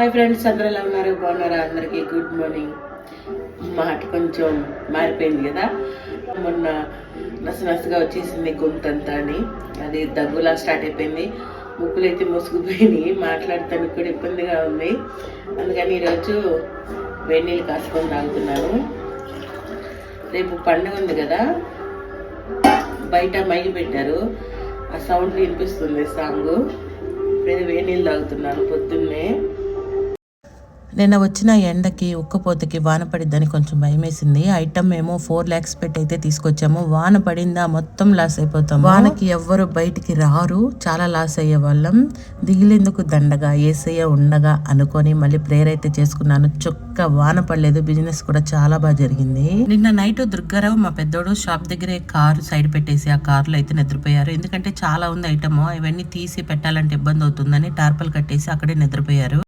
Hi friends, అందరూ ఎలా ఉన్నారు? బాగున్నారా? అందరికీ గుడ్ మార్నింగ్. మాట కొంచెం మారిపోయింది కదా, మొన్న నసనసగా వచ్చేసింది గొంతంతా అని, అది దగ్గులా స్టార్ట్ అయిపోయింది. ముక్కులు అయితే మూసుకుపోయినాయి, మాట్లాడటానికి కూడా ఇబ్బందిగా ఉంది. అందుకని ఈరోజు వేడి నీళ్ళు కాసుకొని తాగుతున్నాను. రేపు పండుగ ఉంది కదా, బయట మైకి పెట్టారు, ఆ సౌండ్ వినిపిస్తుంది సాంగ్. ఇప్పుడైతే వేడి నీళ్ళు తాగుతున్నాను పొద్దున్నే. నిన్న వచ్చిన ఎండకి ఉక్కపోతకి వాన పడిద్దని కొంచెం భయం వేసింది. ఐటమ్ మేము 4 lakhs పెట్టి అయితే తీసుకొచ్చాము. వాన పడిందా మొత్తం లాస్ అయిపోతాం. వానకి ఎవ్వరు బయటికి రారు, చాలా లాస్ అయ్యే వాళ్ళం. దిగిలేందుకు దండగా ఏసయ్య ఉండగా అనుకొని మళ్ళీ ప్రేయర్ అయితే చేసుకున్నాను. చొక్క వాన పడలేదు, బిజినెస్ కూడా చాలా బాగా జరిగింది. నిన్న నైట్ దుర్గారావు మా పెద్దోడు షాప్ దగ్గరే కారు సైడ్ పెట్టేసి ఆ కారులో అయితే నిద్రపోయారు. ఎందుకంటే చాలా ఉంది ఐటమ్, ఇవన్నీ తీసి పెట్టాలంటే ఇబ్బంది అవుతుందని టార్పల్ కట్టేసి అక్కడే నిద్రపోయారు.